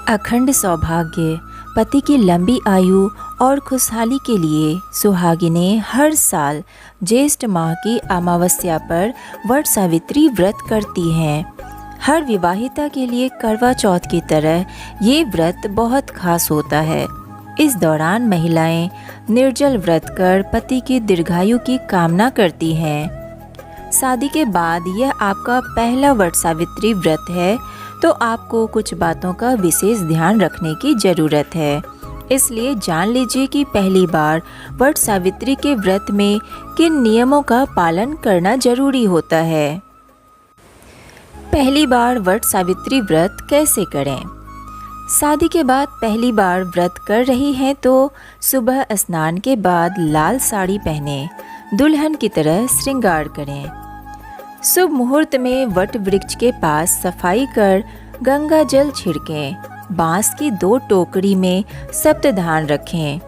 अखंड सौभाग्य, पति की लंबी आयु और खुशहाली के लिए सुहागिनें हर साल ज्येष्ठ माह की अमावस्या पर वट सावित्री व्रत करती हैं। हर विवाहिता के लिए करवा चौथ की तरह ये व्रत बहुत खास होता है। इस दौरान महिलाएं निर्जल व्रत कर पति की दीर्घायु की कामना करती हैं। शादी के बाद यह आपका पहला वट सावित्री व्रत है, तो आपको कुछ बातों का विशेष ध्यान रखने की ज़रूरत है। इसलिए जान लीजिए कि पहली बार वट सावित्री के व्रत में किन नियमों का पालन करना जरूरी होता है। पहली बार वट सावित्री व्रत कैसे करें? शादी के बाद पहली बार व्रत कर रही हैं तो सुबह स्नान के बाद लाल साड़ी पहने दुल्हन की तरह श्रृंगार करें। शुभ मुहूर्त में वट वृक्ष के पास सफाई कर गंगा जल छिड़कें। बांस की 2 टोकरी में सप्तधान रखें।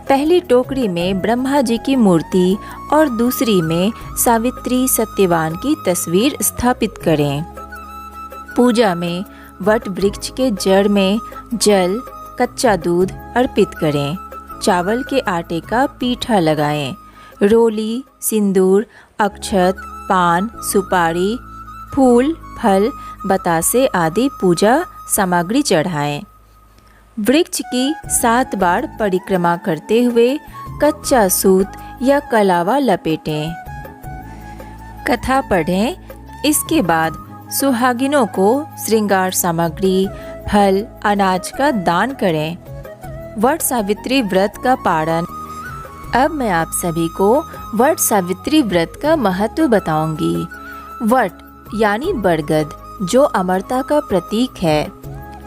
पहली टोकरी में ब्रह्मा जी की मूर्ति और दूसरी में सावित्री सत्यवान की तस्वीर स्थापित करें। पूजा में वट वृक्ष के जड़ में जल, कच्चा दूध अर्पित करें। चावल के आटे का पीठा लगाएं। रोली, सिंदूर, अक्षत, पान, सुपारी, फूल, फल, बतासे आदि पूजा सामग्री चढ़ाएं। वृक्ष की 7 बार परिक्रमा करते हुए कच्चा सूत या कलावा लपेटें। कथा पढ़ें। इसके बाद सुहागिनों को श्रृंगार सामग्री, फल, अनाज का दान करें। वट सावित्री व्रत का पारण। अब मैं आप सभी को वट सावित्री व्रत का महत्व बताऊंगी। वट यानी बरगद जो अमरता का प्रतीक है।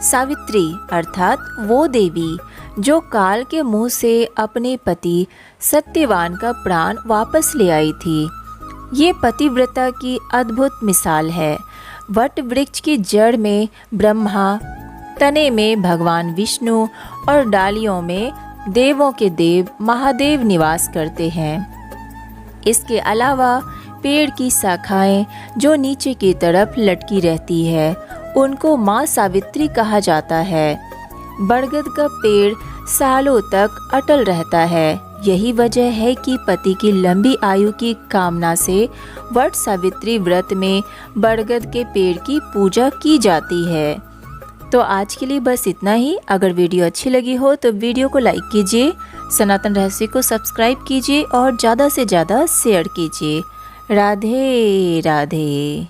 सावित्री अर्थात वो देवी जो काल के मुंह से अपने पति सत्यवान का प्राण वापस ले आई थी। ये पतिव्रता की अद्भुत मिसाल है। वट वृक्ष की जड़ में ब्रह्मा, तने में भगवान विष्णु और डालियों में देवों के देव महादेव निवास करते हैं। इसके अलावा पेड़ की शाखाएं जो नीचे की तरफ लटकी रहती है उनको माँ सावित्री कहा जाता है। बरगद का पेड़ सालों तक अटल रहता है। यही वजह है कि पति की लंबी आयु की कामना से वट सावित्री व्रत में बरगद के पेड़ की पूजा की जाती है। तो आज के लिए बस इतना ही। अगर वीडियो अच्छी लगी हो तो वीडियो को लाइक कीजिए, सनातन रहस्य को सब्सक्राइब कीजिए और ज़्यादा से ज़्यादा शेयर कीजिए। राधे राधे।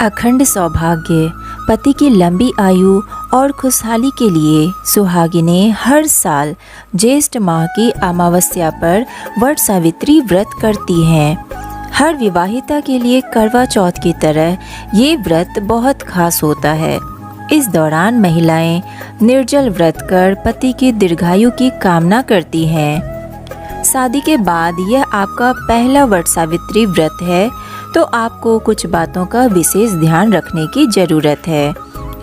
अखंड सौभाग्य, पति की लंबी आयु और खुशहाली के लिए सुहागिनें हर साल ज्येष्ठ माह की अमावस्या पर वट सावित्री व्रत करती हैं। हर विवाहिता के लिए करवा चौथ की तरह ये व्रत बहुत खास होता है। इस दौरान महिलाएं निर्जल व्रत कर पति की दीर्घायु की कामना करती हैं। शादी के बाद यह आपका पहला वट सावित्री व्रत है, तो आपको कुछ बातों का विशेष ध्यान रखने की ज़रूरत है।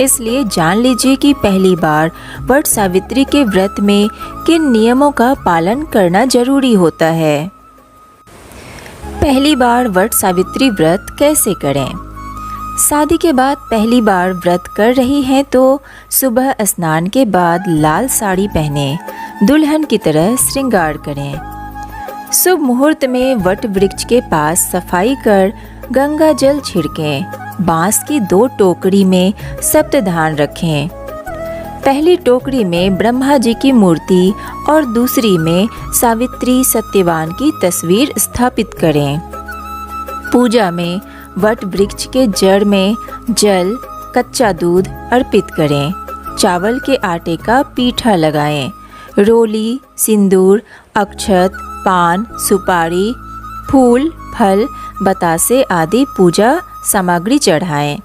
इसलिए जान लीजिए कि पहली बार वट सावित्री के व्रत में किन नियमों का पालन करना जरूरी होता है। पहली बार वट सावित्री व्रत कैसे करें? शादी के बाद पहली बार व्रत कर रही हैं तो सुबह स्नान के बाद लाल साड़ी पहने दुल्हन की तरह श्रृंगार करें। शुभ मुहूर्त में वट वृक्ष के पास सफाई कर गंगा जल छिड़कें। बांस की 2 टोकरी में सप्तधान रखें। पहली टोकरी में ब्रह्मा जी की मूर्ति और दूसरी में सावित्री सत्यवान की तस्वीर स्थापित करें। पूजा में वट वृक्ष के जड़ में जल, कच्चा दूध अर्पित करें। चावल के आटे का पीठा लगाएं। रोली, सिंदूर, अक्षत, पान, सुपारी, फूल, फल, बतासे आदि पूजा सामग्री चढ़ाएं।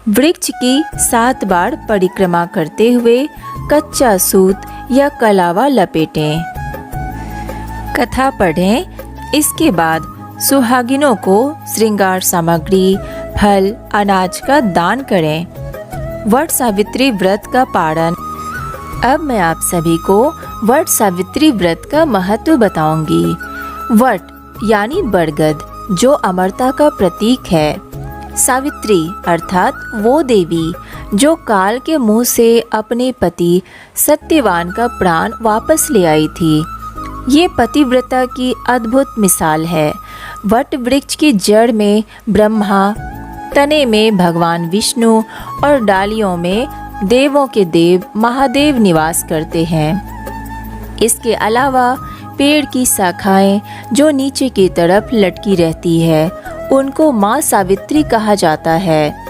वृक्ष की 7 बार परिक्रमा करते हुए कच्चा सूत या कलावा लपेटें। कथा पढ़ें। इसके बाद सुहागिनों को श्रृंगार सामग्री, फल, अनाज का दान करें। वट सावित्री व्रत का पारण। अब मैं आप सभी को वट सावित्री व्रत का महत्व बताऊंगी। वट यानी बरगद जो अमरता का प्रतीक है। सावित्री अर्थात वो देवी जो काल के मुंह से अपने पति सत्यवान का प्राण वापस ले आई थी। ये पतिव्रता की अद्भुत मिसाल है। वट वृक्ष की जड़ में ब्रह्मा, तने में भगवान विष्णु और डालियों में देवों के देव महादेव निवास करते हैं। इसके अलावा पेड़ की शाखाएं जो नीचे की तरफ लटकी रहती है, उनको माँ सावित्री कहा जाता है।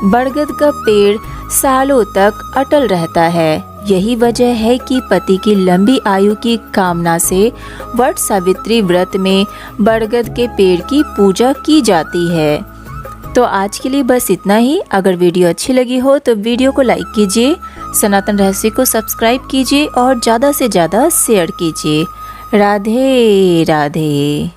बरगद का पेड़ सालों तक अटल रहता है। यही वजह है कि पति की लंबी आयु की कामना से वट सावित्री व्रत में बरगद के पेड़ की पूजा की जाती है। तो आज के लिए बस इतना ही। अगर वीडियो अच्छी लगी हो तो वीडियो को लाइक कीजिए, सनातन रहस्य को सब्सक्राइब कीजिए और ज़्यादा से ज़्यादा शेयर कीजिए। राधे राधे।